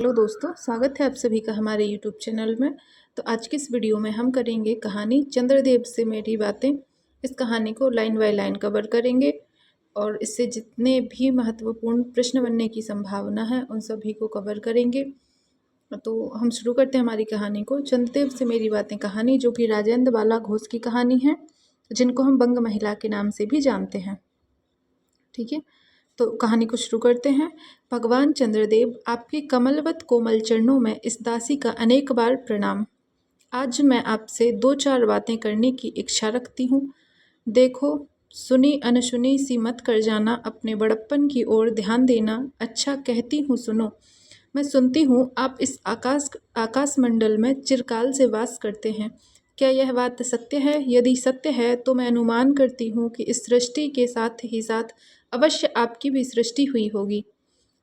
Hello दोस्तों, स्वागत है आप सभी का हमारे यूट्यूब चैनल में। तो आज की इस वीडियो में हम करेंगे कहानी चंद्रदेव से मेरी बातें। इस कहानी को लाइन बाय लाइन कवर करेंगे और इससे जितने भी महत्वपूर्ण प्रश्न बनने की संभावना है उन सभी को कवर करेंगे। तो हम शुरू करते हैं हमारी कहानी को। चंद्रदेव से मेरी बातें कहानी, जो कि राजेंद्र बाला घोष की कहानी है, जिनको हम बंग महिला के नाम से भी जानते हैं। ठीक है, तो कहानी को शुरू करते हैं। भगवान चंद्रदेव, आपके कमलवत कोमल चरणों में इस दासी का अनेक बार प्रणाम। आज मैं आपसे 2-4 बातें करने की इच्छा रखती हूँ। देखो, सुनी अनसुनी सी मत कर जाना, अपने बड़प्पन की ओर ध्यान देना। अच्छा कहती हूँ सुनो। मैं सुनती हूँ आप इस आकाश मंडल में चिरकाल से वास करते हैं। क्या यह बात सत्य है? यदि सत्य है तो मैं अनुमान करती हूँ कि इस सृष्टि के साथ ही साथ अवश्य आपकी भी सृष्टि हुई होगी।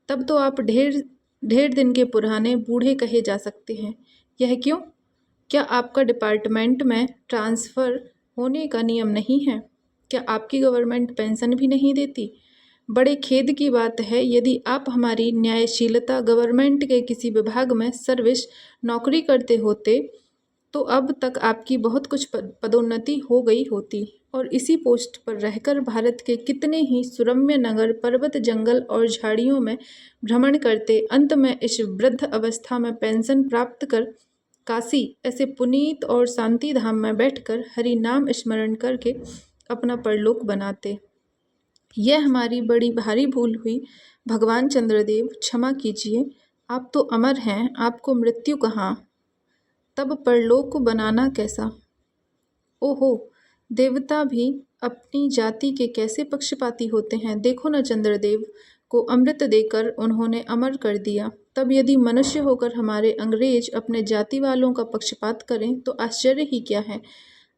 तब तो आप ढेर ढेर दिन के पुराने बूढ़े कहे जा सकते हैं। यह क्यों? क्या आपका डिपार्टमेंट में ट्रांसफ़र होने का नियम नहीं है? क्या आपकी गवर्नमेंट पेंशन भी नहीं देती? बड़े खेद की बात है, यदि आप हमारी न्यायशीलता गवर्नमेंट के किसी विभाग में सर्विस नौकरी करते होते तो अब तक आपकी बहुत कुछ पदोन्नति हो गई होती और इसी पोस्ट पर रहकर भारत के कितने ही सुरम्य नगर, पर्वत, जंगल और झाड़ियों में भ्रमण करते अंत में इस वृद्ध अवस्था में पेंशन प्राप्त कर काशी ऐसे पुनीत और शांति धाम में बैठकर हरि नाम स्मरण करके अपना परलोक बनाते। यह हमारी बड़ी भारी भूल हुई। भगवान चंद्रदेव, क्षमा कीजिए। आप तो अमर हैं, आपको मृत्यु कहाँ, तब परलोक बनाना कैसा? ओहो, देवता भी अपनी जाति के कैसे पक्षपाती होते हैं। देखो न, चंद्रदेव को अमृत देकर उन्होंने अमर कर दिया। तब यदि मनुष्य होकर हमारे अंग्रेज अपने जाति वालों का पक्षपात करें तो आश्चर्य ही क्या है।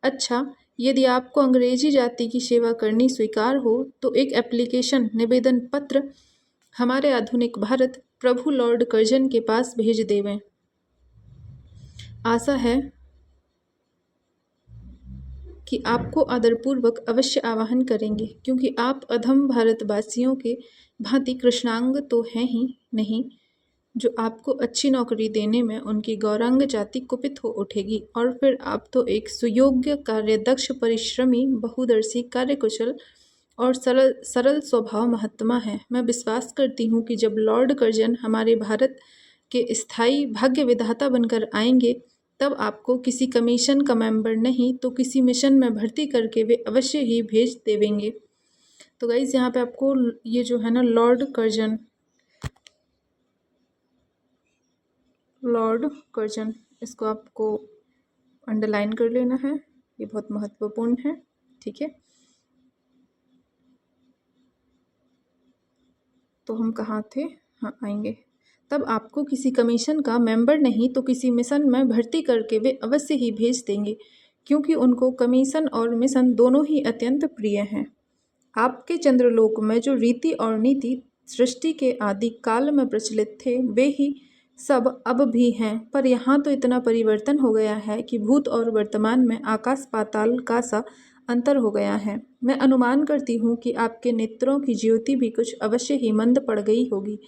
अच्छा, यदि आपको अंग्रेजी जाति की सेवा करनी स्वीकार हो तो एक एप्लीकेशन, निवेदन पत्र हमारे आधुनिक भारत प्रभु लॉर्ड कर्जन के पास भेज देवें। आशा है कि आपको आदरपूर्वक अवश्य आवाहन करेंगे, क्योंकि आप अधम भारतवासियों के भांति कृष्णांग तो हैं ही नहीं, जो आपको अच्छी नौकरी देने में उनकी गौरांग जाति कुपित हो उठेगी। और फिर आप तो एक सुयोग्य, कार्यदक्ष, परिश्रमी, बहुदर्शी, कार्यकुशल और सरल सरल स्वभाव महात्मा हैं। मैं विश्वास करती हूँ कि जब लॉर्ड कर्जन हमारे भारत के स्थायी भाग्य विधाता बनकर आएंगे, तब आपको किसी कमीशन का मेंबर नहीं तो किसी मिशन में भर्ती करके वे अवश्य ही भेज देवेंगे। तो गाइस, यहाँ पे आपको ये जो है ना, लॉर्ड कर्जन, इसको आपको अंडरलाइन कर लेना है, ये बहुत महत्वपूर्ण है। ठीक है, तो हम कहाँ थे? हाँ, आएंगे। तब आपको किसी कमीशन का मेंबर नहीं तो किसी मिशन में भर्ती करके वे अवश्य ही भेज देंगे, क्योंकि उनको कमीशन और मिशन दोनों ही अत्यंत प्रिय हैं। आपके चंद्रलोक में जो रीति और नीति सृष्टि के आदि काल में प्रचलित थे, वे ही सब अब भी हैं, पर यहाँ तो इतना परिवर्तन हो गया है कि भूत और वर्तमान में आकाश पाताल का सा अंतर हो गया है। मैं अनुमान करती हूँ कि आपके नेत्रों की ज्योति भी कुछ अवश्य ही मंद पड़ गई होगी,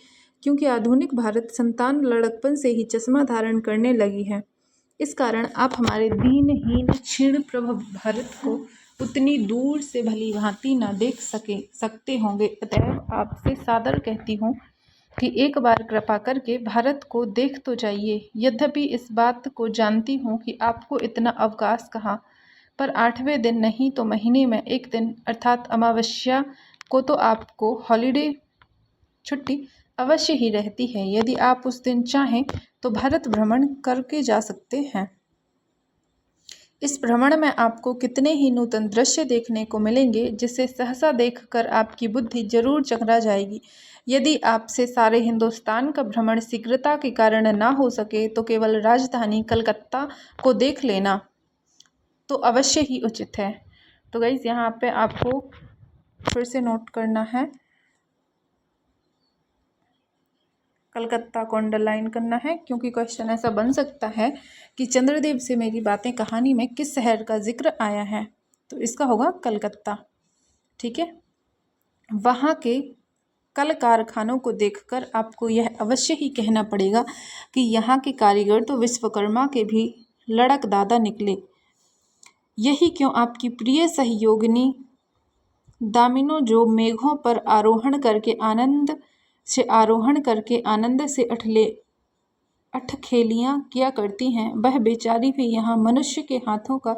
क्योंकि आधुनिक भारत संतान लड़कपन से ही चश्मा धारण करने लगी है। इस कारण आप हमारे दीनहीन क्षीण प्रभ भारत को उतनी दूर से भली भांति न देख सकते होंगे। अतएव आपसे सादर कहती हूँ कि एक बार कृपा करके भारत को देख तो जाइए। यद्यपि इस बात को जानती हूँ कि आपको इतना अवकाश कहाँ, पर 8वें दिन नहीं तो महीने में एक दिन अर्थात अमावस्या को तो आपको हॉलिडे छुट्टी अवश्य ही रहती है। यदि आप उस दिन चाहें तो भारत भ्रमण करके जा सकते हैं। इस भ्रमण में आपको कितने ही नूतन दृश्य देखने को मिलेंगे, जिसे सहसा देखकर आपकी बुद्धि जरूर चकरा जाएगी। यदि आपसे सारे हिंदुस्तान का भ्रमण शीघ्रता के कारण ना हो सके तो केवल राजधानी कलकत्ता को देख लेना तो अवश्य ही उचित है। तो गाइस, यहाँ पे आपको फिर से नोट करना है, कलकत्ता को अंडरलाइन करना है, क्योंकि क्वेश्चन ऐसा बन सकता है कि चंद्रदेव से मेरी बातें कहानी में किस शहर का जिक्र आया है, तो इसका होगा कलकत्ता। ठीक है, वहाँ के कल कारखानों को देखकर आपको यह अवश्य ही कहना पड़ेगा कि यहाँ के कारीगर तो विश्वकर्मा के भी लड़क दादा निकले। यही क्यों आपकी प्रिय सहयोगिनी दामिनो, जो मेघों पर आरोहण करके आनंद से अठखेलियाँ किया करती हैं, वह बेचारी भी यहाँ मनुष्य के हाथों का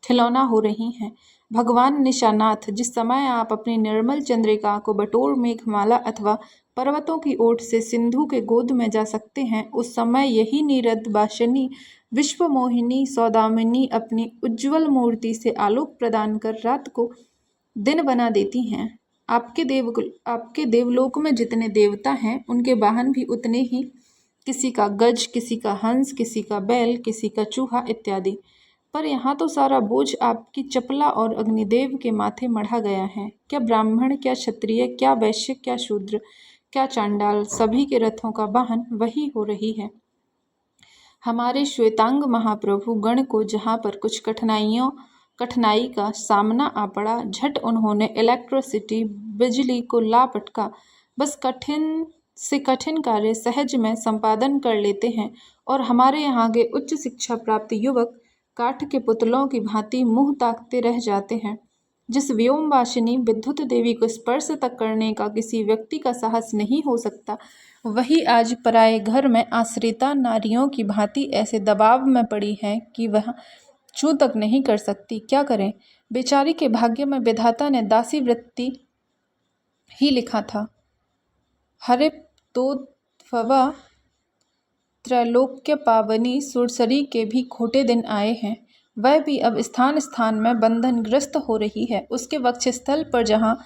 खिलौना हो रही हैं। भगवान निशानाथ, जिस समय आप अपनी निर्मल चंद्रिका को बटोर मेघमाला अथवा पर्वतों की ओट से सिंधु के गोद में जा सकते हैं, उस समय यही नीरद बाशनी विश्वमोहिनी सौदामिनी अपनी उज्ज्वल मूर्ति से आलोक प्रदान कर रात को दिन बना देती हैं। आपके देवलोक में जितने देवता हैं, उनके वाहन भी उतने ही, किसी का गज, किसी का हंस, किसी का बैल, किसी का चूहा इत्यादि। पर यहाँ तो सारा बोझ आपकी चपला और अग्निदेव के माथे मढ़ा गया है। क्या ब्राह्मण, क्या क्षत्रिय, क्या वैश्य, क्या शूद्र, क्या चांडाल, सभी के रथों का वाहन वही हो रही है। हमारे श्वेतांग महाप्रभु गण को जहाँ पर कुछ कठिनाई का सामना आ पड़ा, झट उन्होंने इलेक्ट्रिसिटी, बिजली को ला पटका। बस कठिन से कठिन कार्य सहज में संपादन कर लेते हैं और हमारे यहाँ के उच्च शिक्षा प्राप्त युवक काठ के पुतलों की भांति मुंह ताकते रह जाते हैं। जिस व्योमवासिनी विद्युत देवी को स्पर्श तक करने का किसी व्यक्ति का साहस नहीं हो सकता, वही आज पराये घर में आश्रिता नारियों की भांति ऐसे दबाव में पड़ी है कि वह छू तक नहीं कर सकती। क्या करें? बेचारी के भाग्य में विधाता ने दासी वृत्ति ही लिखा था। हरे तो फवा त्रैलोक्य पावनी सुरसरी के भी खोटे दिन आए हैं। वह भी अब स्थान स्थान में बंधनग्रस्त हो रही है। उसके वक्षस्थल पर जहाँ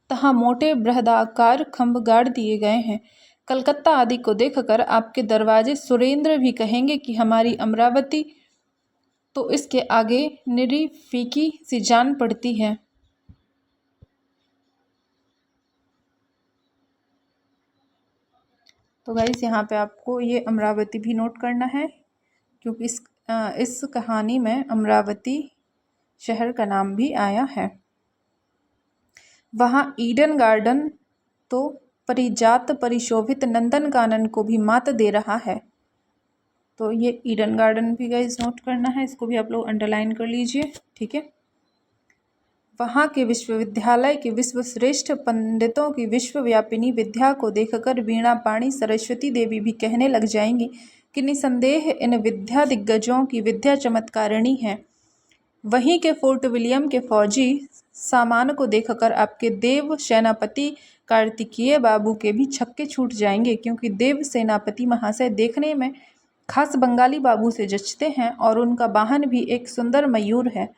तहाँ मोटे बृहदाकार खंभ गाड़ दिए गए हैं। कलकत्ता आदि को देखकर आपके दरवाजे सुरेंद्र भी कहेंगे कि हमारी अमरावती तो इसके आगे निरी फीकी सी जान पड़ती है। तो गाइस, यहाँ पे आपको ये अमरावती भी नोट करना है, क्योंकि इस कहानी में अमरावती शहर का नाम भी आया है। वहाँ ईडन गार्डन तो परिजात परिशोभित नंदनकानन को भी मात दे रहा है। तो ये ईडन गार्डन भी गाइस नोट करना है, इसको भी आप लोग अंडरलाइन कर लीजिए, ठीक है। वहाँ के विश्वविद्यालय के विश्वश्रेष्ठ पंडितों की विश्वव्यापिनी विद्या को देखकर वीणा पाणी सरस्वती देवी भी कहने लग जाएंगी कि निसंदेह इन विद्या दिग्गजों की विद्या चमत्कारिणी है। वहीं के फोर्ट विलियम के फौजी सामान को देखकर आपके देव सेनापति कार्तिकीय बाबू के भी छक्के छूट जाएंगे, क्योंकि देव सेनापति महाशय देखने में खास बंगाली बाबू से जचते हैं और उनका वाहन भी एक सुंदर मयूर है।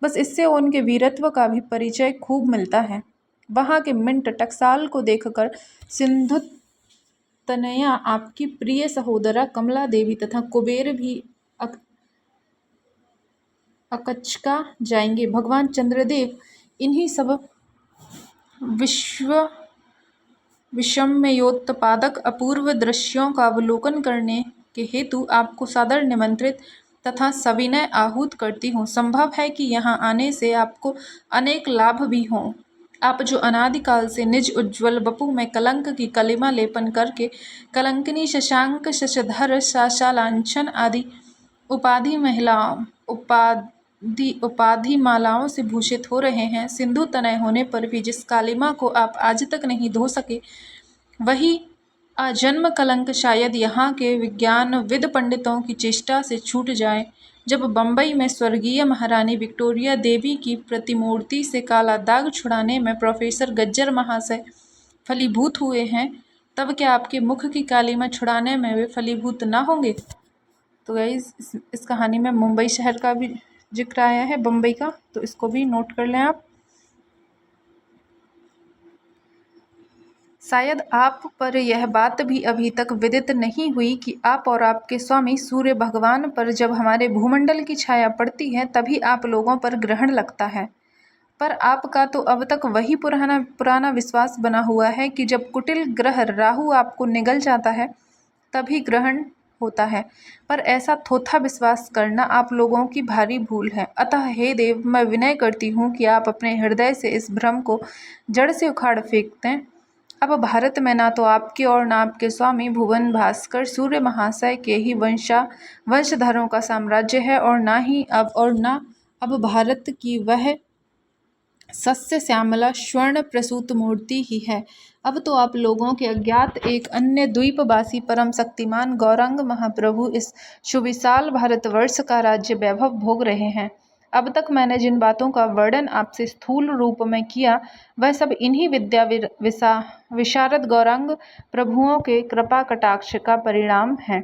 बस इससे उनके वीरत्व का भी परिचय खूब मिलता है। वहाँ के मिंट टकसाल को देखकर सिंधु तनया आपकी प्रिय सहोदरा कमला देवी तथा कुबेर भी अकचका जाएंगे। भगवान चंद्रदेव इन्हीं सब विषमयोत्पादक अपूर्व दृश्यों का अवलोकन करने के हेतु आपको सादर निमंत्रित तथा सविनय आहूत करती हूँ। संभव है कि यहाँ आने से आपको अनेक लाभ भी हों। आप जो अनादिकाल से निज उज्ज्वल वपु में कलंक की कलिमा लेपन करके कलंकिनी, शशांक, शशधर, शाशालांछन आदि उपाधि मालाओं से भूषित हो रहे हैं, सिंधु तनय होने पर भी जिस कालिमा को आप आज तक नहीं धो सके, वही आजन्म कलंक शायद यहाँ के विज्ञानविद पंडितों की चेष्टा से छूट जाए। जब बम्बई में स्वर्गीय महारानी विक्टोरिया देवी की प्रतिमूर्ति से काला दाग छुड़ाने में प्रोफेसर गज्जर महाशय फलीभूत हुए हैं, तब क्या आपके मुख की कालिमा छुड़ाने में वे फलीभूत ना होंगे? तो गाइस, इस कहानी में मुंबई शहर का भी जिक्र आया है, बम्बई का, तो इसको भी नोट कर लें आप। शायद आप पर यह बात भी अभी तक विदित नहीं हुई कि आप और आपके स्वामी सूर्य भगवान पर जब हमारे भूमंडल की छाया पड़ती है, तभी आप लोगों पर ग्रहण लगता है। पर आपका तो अब तक वही पुराना विश्वास बना हुआ है कि जब कुटिल ग्रह राहु आपको निगल जाता है, तभी ग्रहण होता है। पर ऐसा थोथा विश्वास करना आप लोगों की भारी भूल है। अतः हे देव, मैं विनय करती हूँ कि आप अपने हृदय से इस भ्रम को जड़ से उखाड़ फेंक दें। अब भारत में ना तो आपके और ना आपके स्वामी भुवन भास्कर सूर्य महाशय के ही वंशधरों का साम्राज्य है, और ना अब भारत की वह सस्य श्यामला स्वर्ण प्रसूत मूर्ति ही है। अब तो आप लोगों के अज्ञात एक अन्य द्वीपवासी परम शक्तिमान गौरांग महाप्रभु इस सुविशाल भारतवर्ष का राज्य वैभव भोग रहे हैं। अब तक मैंने जिन बातों का वर्णन आपसे स्थूल रूप में किया, वह सब इन्हीं विद्या विशारद गौरांग प्रभुओं के कृपा कटाक्ष का परिणाम है।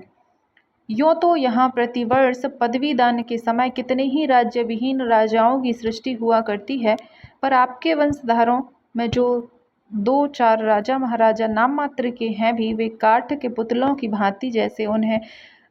यूँ तो यहाँ प्रतिवर्ष पदवी दान के समय कितने ही राज्य विहीन राजाओं की सृष्टि हुआ करती है, पर आपके वंशधारों में जो 2-4 राजा महाराजा नाम मात्र के हैं भी, वे काठ के पुतलों की भांति जैसे उन्हें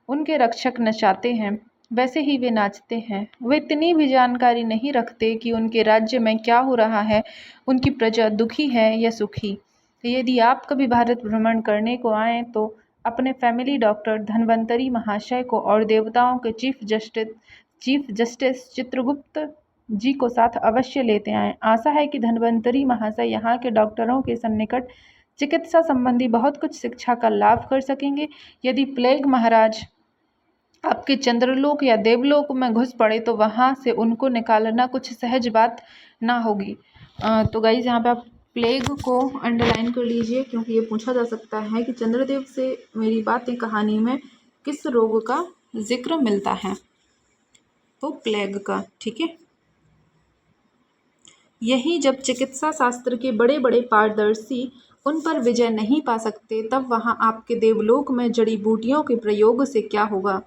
उनके रक्षक नचाते हैं, वैसे ही वे नाचते हैं। वे इतनी भी जानकारी नहीं रखते कि उनके राज्य में क्या हो रहा है, उनकी प्रजा दुखी है या सुखी। यदि आप कभी भारत भ्रमण करने को आएँ तो अपने फैमिली डॉक्टर धन्वंतरी महाशय को और देवताओं के चीफ जस्टिस चित्रगुप्त जी को साथ अवश्य लेते आएं। आशा है कि धन्वंतरी महाशय यहाँ के डॉक्टरों के सन्निकट चिकित्सा संबंधी बहुत कुछ शिक्षा का लाभ कर सकेंगे। यदि प्लेग महाराज आपके चंद्रलोक या देवलोक में घुस पड़े तो वहाँ से उनको निकालना कुछ सहज बात ना होगी। तो गाइज यहाँ पे आप प्लेग को अंडरलाइन कर लीजिए, क्योंकि ये पूछा जा सकता है कि चंद्रदेव से मेरी बातें कहानी में किस रोग का जिक्र मिलता है, तो प्लेग का। ठीक है, यही जब चिकित्सा शास्त्र के बड़े बड़े पारदर्शी उन पर विजय नहीं पा सकते, तब वहाँ आपके देवलोक में जड़ी बूटियों के प्रयोग से क्या होगा।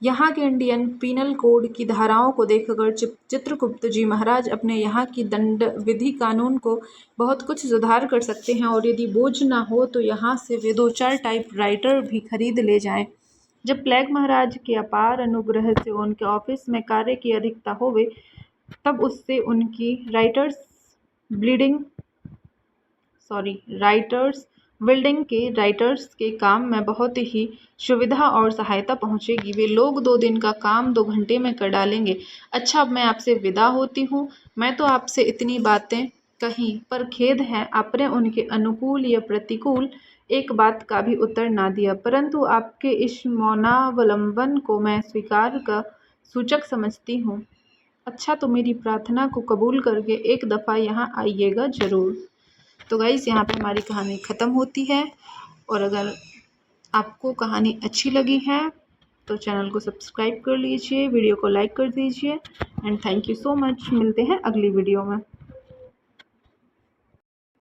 यहाँ के इंडियन पीनल कोड की धाराओं को देखकर चित्रगुप्त जी महाराज अपने यहाँ की दंड विधि कानून को बहुत कुछ सुधार कर सकते हैं, और यदि बोझ ना हो तो यहाँ से वे 2-4 टाइप राइटर भी खरीद ले जाएं। जब प्लेग महाराज के अपार अनुग्रह से उनके ऑफिस में कार्य की अधिकता होवे, तब उससे उनकी राइटर्स राइटर्स के काम में बहुत ही सुविधा और सहायता पहुंचेगी। वे लोग 2 दिन का काम 2 घंटे में कर डालेंगे। अच्छा, अब मैं आपसे विदा होती हूँ। मैं तो आपसे इतनी बातें कहीं, पर खेद है आपने उनके अनुकूल या प्रतिकूल एक बात का भी उत्तर ना दिया, परंतु आपके इस मौनावलंबन को मैं स्वीकार का सूचक समझती हूँ। अच्छा, तो मेरी प्रार्थना को कबूल करके एक दफ़ा यहाँ आइएगा ज़रूर। तो गाइज़, यहाँ पे हमारी कहानी ख़त्म होती है, और अगर आपको कहानी अच्छी लगी है तो चैनल को सब्सक्राइब कर लीजिए, वीडियो को लाइक कर दीजिए, and thank you so much. मिलते हैं अगली वीडियो में।